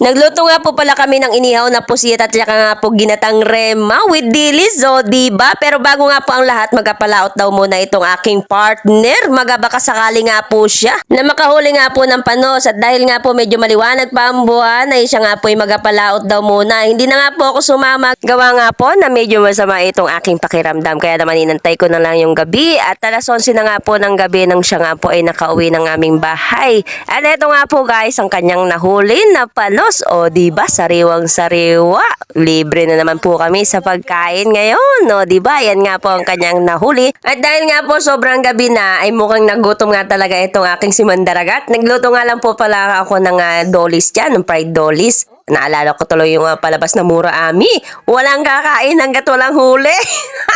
Nagluto nga po pala kami ng inihaw na pusit at saka nga po ginatang rema with dilis, o diba? Pero bago nga po ang lahat, magapalaot daw muna itong aking partner. Magabaka sakali nga po siya na makahuli nga po ng panos, at dahil nga po medyo maliwanag pa ang buwan, ay siya nga po ay magapalaot daw muna. Hindi na nga po ako sumama. Gawa nga po na medyo masama itong aking pakiramdam. Kaya naman inantay ko na lang yung gabi, at alas 11 na nga po ng gabi nang siya nga po ay nakauwi ng aming bahay. At ito nga po guys, ang kanyang nahuli na panos. O diba, sariwang sariwa. Libre na naman po kami sa pagkain ngayon. O diba, yan nga po ang kanyang nahuli. At dahil nga po sobrang gabi na, ay mukhang nagutom nga talaga itong aking si Mandaragat. Nagluto nga lang po pala ako ng dolis dyan, ng fried dolis. Naalala ko tuloy yung palabas na Mura Ami. Walang kakain hanggat walang huli.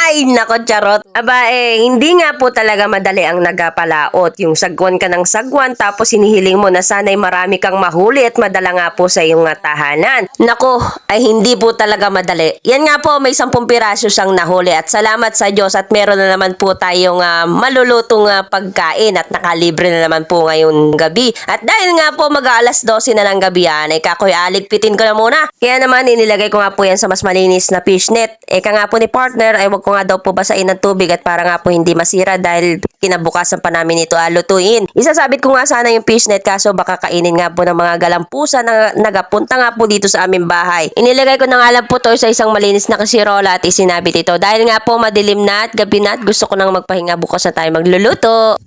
Ay, nako charot. Aba hindi nga po talaga madali ang nagapalaot. Yung sagwan ka ng sagwan, tapos hinihiling mo na sana'y marami kang mahuli at madala nga po sa iyong tahanan. Nako, ay hindi po talaga madali. Yan nga po, may 10 piraso siyang nahuli, at salamat sa Diyos at meron na naman po tayong malulutong pagkain at nakalibre na naman po ngayong gabi. At dahil nga po mag-aalas 12 na ng gabi yan, ay kakoy aligpitin ko na muna. Kaya naman inilagay ko nga po yan sa mas malinis na fishnet. Eka nga po ni partner ay wag ko nga daw po basain ng tubig at para nga po hindi masira dahil kinabukasan pa namin ito lutuin. Isasabit ko nga sana yung fishnet kaso baka kainin nga po ng mga galampusa na nagapunta nga po dito sa aming bahay. Inilagay ko na nga lang po to sa isang malinis na kasirola at isinabit ito. Dahil nga po madilim na at gabi na at gusto ko nang magpahinga, bukas na tayo magluluto.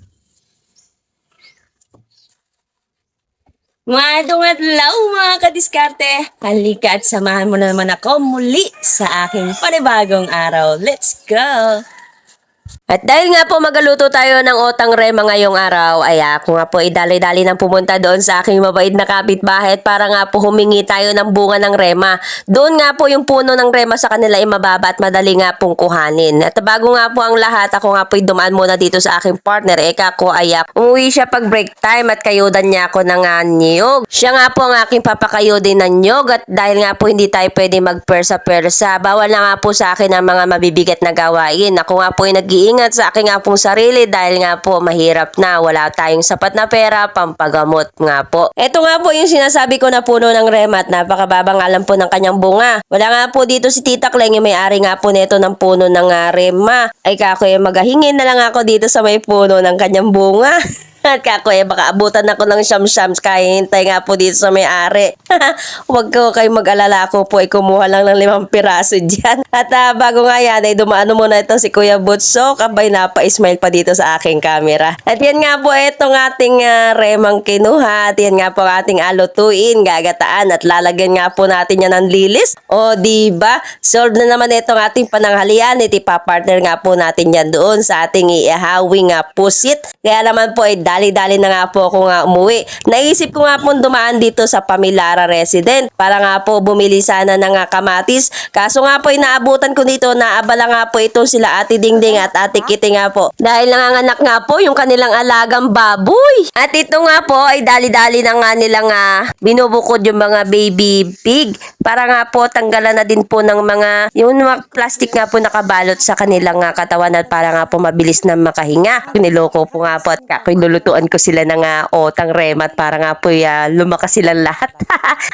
Madong adlaw mga kadiskarte. Halika at samahan mo na naman ako muli sa aking panibagong araw. Let's go! At dahil nga po magaluto tayo ng otang rema ngayong araw, ay ako nga po idali-dali nang pumunta doon sa aking mabait na kapitbahay para nga po humingi tayo ng bunga ng rema. Doon nga po yung puno ng rema sa kanila ay mababa at madali nga pong kuhanin. At bago nga po ang lahat, ako nga po dumaan muna dito sa aking partner. Eka ko ay umuwi siya pag break time at kayudan niya ako ng niyog. Siya nga po ang aking papakayudin ng niyog, at dahil nga po hindi tayo pwede magpersa-persa, bawal na nga po sa akin ang mga mabibigat na gawain. Ako nga po ay nag-iingat sa aking nga pong sarili dahil nga po mahirap na, wala tayong sapat na pera pampagamot nga po. Ito nga po yung sinasabi ko na puno ng rema at napakababang alam po ng kanyang bunga. Wala nga po dito si Tita Kleng, yung may-ari nga po nito ng puno ng rema. Ay kako magahingin na lang ako dito sa may puno ng kanyang bunga. At kako baka abutan ako ng siyam-siyams kaya hintay nga po dito sa may-ari. Huwag ko kayo mag-alala, ako po ay kumuha lang ng 5 piraso dyan. At bago nga yan ay dumaano muna ito si Kuya Butso, kabay napa-smile pa dito sa aking camera. At yan nga po itong ating remang kinuha. At yan nga po ating alutuin, gagataan at lalagyan nga po natin yan ng lilis. O diba, solve na naman itong ating pananghalian. Itipapartner nga po natin yan doon sa ating iihawing pusit. Kaya naman po ay dali-dali na nga po ako nga umuwi. Naisip ko nga po dumaan dito sa Pamilara Resident para nga po bumili sana ng kamatis. Kaso nga po inaabutan ko dito, naabala nga po itong sila Ate Dingding at Ate Kitty nga po. Dahil nanganganak nga po yung kanilang alagang baboy. At ito nga po ay dali-dali na nga nilang binubukod yung mga baby pig para nga po tanggalan na din po ng yung mga plastic nga po nakabalot sa kanilang katawan at para nga po mabilis na makahinga. Niloko po nga po at lulutuan ko sila ng otang remat para nga po lumakas silang lahat.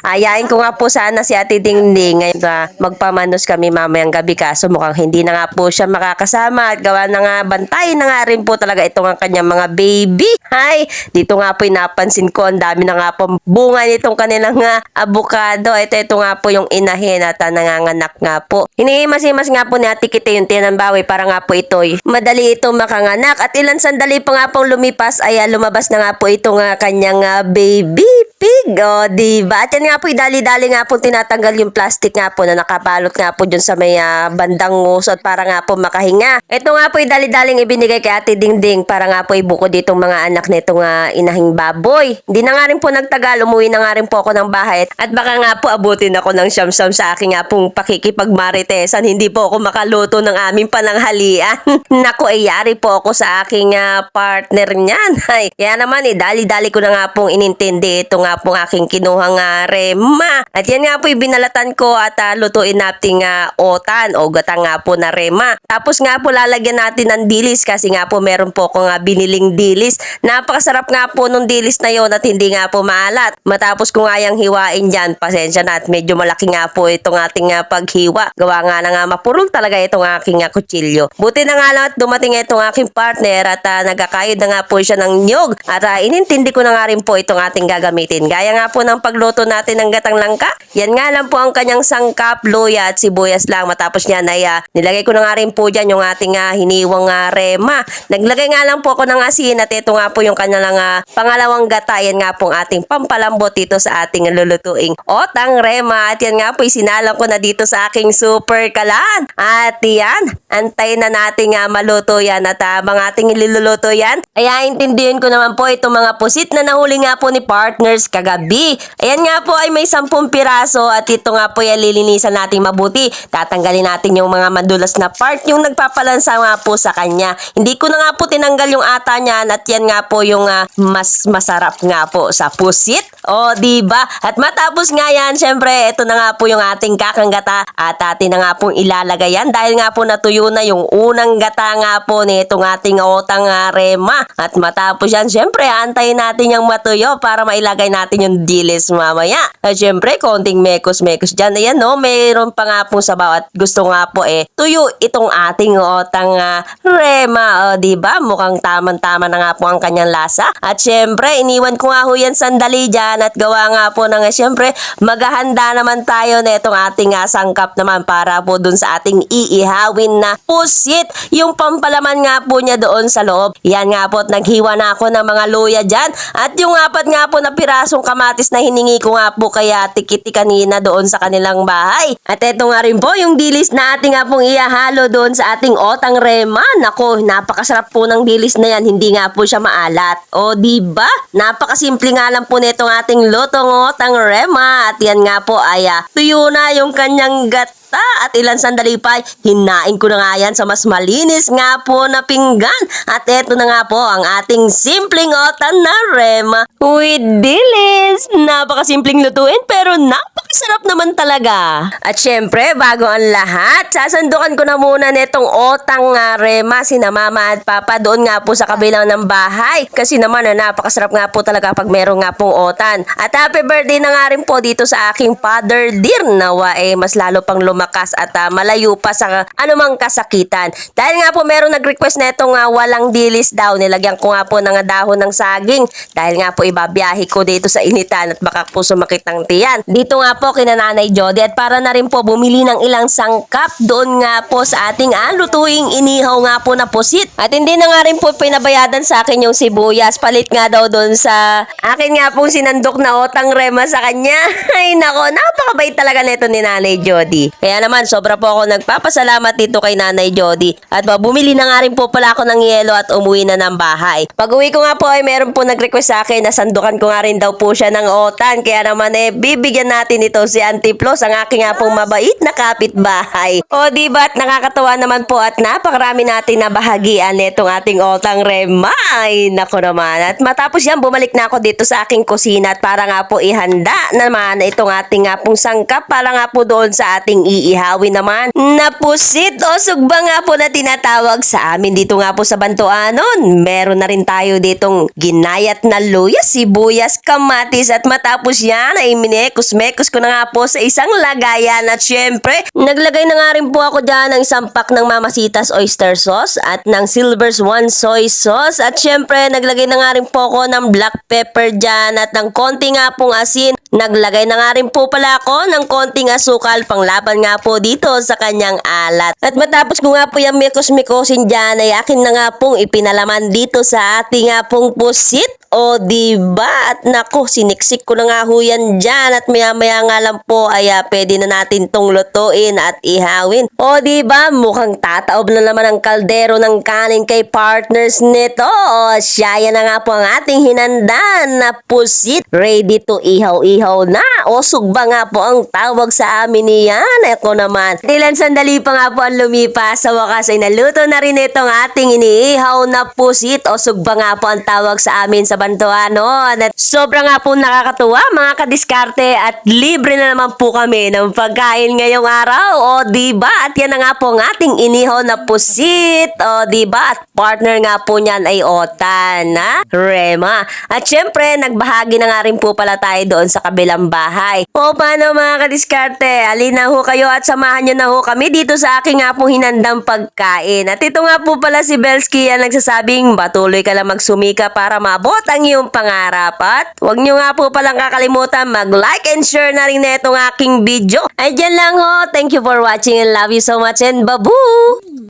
Ayain ko nga po sana si Ate Dingding ngayon magpamanos kami mamayang gabi, kaso mukhang hindi na nga po siya makakasama at gawa na nga bantay na nga rin po talaga itong kanyang mga baby. Ay, dito nga po napansin ko ang dami na nga po bunga nitong kanilang avocado. Ito nga po yung inahin at nanganganak nga po. Hinihimas-himas nga po ni Ate Kitty yung tinambawi para nga po ito'y madali itong makanganak, at ilang sandali pa nga pong lumipas ay lumabas na nga po itong kanyang baby pig. O diba? At yan nga po dali-dali nga po tinatanggal yung plastic nga po na nakabalot nga po dyan sa may bandang ngusot para nga po makahinga. Ito nga po dali-daling ibinigay kay Ate Dingding para nga po ibukod ditong mga anak nitong inahing baboy. Hindi na nga rin po nagtagal, umuwi na nga rin po ako ng bahay at baka nga po abutin ako ng siyam-siyam sa aking nga pong pakikipagmaritesan. Hindi po ako makaluto ng aming pananghalian. Naku, yari po ako sa aking partner niyan. Ay, kaya naman dali-dali ko na nga pong inintindi ito nga pong aking kinuhang rema. At yan nga po binalatan ko at lutuin natin otan o gata nga po na rema. Tapos nga po lalagyan natin ng dilis kasi nga po meron po akong biniling dilis. Napakasarap nga po nung dilis na yon at hindi nga po maalat. Matapos ko nga yung hiwain dyan, pasensya na at medyo malaki nga po itong ating paghiwa. Gawa nga na nga mapurol talaga itong aking kutsilyo. Buti na nga lang at dumating itong aking partner at nagkakayod na nga po siya ng nyog. At inintindi ko na nga rin po itong ating gagamitin. Gaya nga po ng pagluto natin ng gatang langka. Yan nga lang po ang kanyang sangkap, luya at sibuyas lang. Matapos niyan ay nilagay ko na nga rin po dyan yung ating hiniwang rema. Naglagay nga lang po ako ng asin at ito nga po yung kanyang pangalawang gata. Yan nga po ang ating pampalambot dito sa ating lulutuing otang rema. At yan nga po isinalang ko na dito sa aking super kalan. At yan, antayin na natin maluto yan at mga ating iluluto yan. Kaya intindihin ko naman po itong mga pusit na nahuli nga po ni partners kagabi. Ayan nga po ay may 10 piraso at ito nga po ay lilinisan natin mabuti. Tatanggalin natin yung mga madulas na part yung nagpapalansa nga po sa kanya. Hindi ko na nga po tinanggal yung ata niyan at yan nga po yung mas masarap nga po sa pusit. O diba? At matapos nga yan, syempre ito na nga po yung ating kakanggata at atin na nga pong ilalagay yan dahil nga po natuyo na yung unang gata nga po nitong ating otang rema. At matapos yan, syempre antayin natin yung matuyo para mailagay natin yung dilis mamaya. At syempre konting mekos-mekos dyan. Ayan no, mayroon pa nga po sabaw at gusto nga po tuyo itong ating otang rema. O diba? Mukhang tamang-tama na nga po ang kanyang lasa. At syempre iniwan ko nga ho yan sandali dyan at gawa nga po na nga syempre maghahanda naman tayo na itong ating sangkap naman para po dun sa ating iihawin na pusit. Yung pampalaman nga po niya doon sa loob. Yan nga po at naghiwa na ako ng mga luya dyan. At yung apat nga po na pirasong kamatis na hiningi ko nga po kaya tikiti kanina doon sa kanilang bahay. At eto nga rin po yung dilis na ating nga pong ihahalo doon sa ating otang rema. Nako, napakasarap po ng dilis na yan. Hindi nga po siya maalat. O diba? Napakasimple nga lang po nitong ating lutong otang rema. At yan nga po ay tuyo na yung kanyang gata. At ilan sandali pa, hinain ko na nga yan sa mas malinis nga po na pinggan. At eto na nga po ang ating simpleng otang na rema with dilis. Napakasimpleng lutuin pero napakasarap naman talaga. At syempre, bago ang lahat, sasandukan ko na muna netong otang rema sina mama at papa doon nga po sa kabilang ng bahay. Kasi naman napakasarap nga po talaga pag meron nga pong otan. At happy birthday na nga rin po dito sa aking father dear. Nawa mas lalo pang lumakas at malayo pa sa anumang kasakitan. Dahil nga po meron nag-request na itong walang dilis daw. Nilagyan ko nga po ng dahon ng saging. Dahil nga po ibabiyahe ko dito sa initan at baka po sumakit ng tiyan. Dito nga po kina Nanay Jody at para na rin po bumili ng ilang sangkap doon nga po sa ating lutuing inihaw nga po na pusit. At hindi na nga rin po pinabayadan sa akin yung sibuyas. Palit nga daw doon sa akin nga pong sinandok na otang rema sa kanya. Ay nako, napakabait talaga nito ni Nanay Jody. Kaya naman, sobra po ako nagpapasalamat dito kay Nanay Jody. At bumili na nga rin po pala ako ng yelo at umuwi na ng bahay. Pag uwi ko nga po ay meron po nag-request sa akin na sandukan ko nga rin daw po siya ng otan. Kaya naman bibigyan natin ito si Auntie Flos, ang aking nga pong mabait na kapitbahay. O diba at nakakatawa naman po at napakarami natin na bahagian nitong ating otang rema. Ay nako naman. At matapos yan, bumalik na ako dito sa aking kusina at para nga po ihanda naman itong ating nga pong sangkap para nga po doon sa ating iihawin naman na pusit o sugba nga po na tinatawag sa amin dito nga po sa Bantuanon. Meron na rin tayo ditong ginayat na luya, sibuyas, kamatis at matapos yan ay minekos-mekos ko na nga po sa isang lagayan at syempre naglagay na nga rin po ako dyan ng isang pack ng Mamasitas oyster sauce at ng Silver's One soy sauce at syempre naglagay na nga rin po ako ng black pepper dyan at ng konti nga pong asin. Naglagay na nga rin po pala ako ng konting asukal panglaban nga po dito sa kanyang alat. At matapos ko nga po yung mikos-mikosin dyan ay akin na nga pong ipinalaman dito sa ating nga pong pusit O diba? At naku, siniksik ko na nga ho yan dyan. At maya-maya nga lang po ay pwede na natin tong lutuin at ihawin. O diba? Mukhang tataob na naman ang kaldero ng kanin kay partners nito. O siya, yan na nga po ang ating hinandan na pusit. Ready to ihaw-ihaw na. O sugba nga po ang tawag sa amin niyan. Eko naman. Ilan sandali pa nga po ang lumipas. Sa wakas ay naluto na rin itong ating iniihaw na pusit. O sugba nga po ang tawag sa amin sa Bantuanon. At sobra nga po nakakatuwa mga kadiskarte at libre na naman po kami ng pagkain ngayong araw. O diba? At yan na nga po ang ating inihaw na pusit. O diba? At partner nga po niyan ay Otan na Rema. At syempre, nagbahagi na nga rin po pala tayo doon sa kabilang bahay. O paano mga kadiskarte? Alina ho kayo at samahan nyo na ho kami dito sa aking nga pong hinandang pagkain. At ito nga po pala si Belsky ang nagsasabing patuloy ka lang magsumika para maabot ang iyong pangarap. At huwag nyo nga po palang kakalimutan mag-like and share na rin na itong aking video. Ay dyan lang ho. Thank you for watching and love you so much and babu!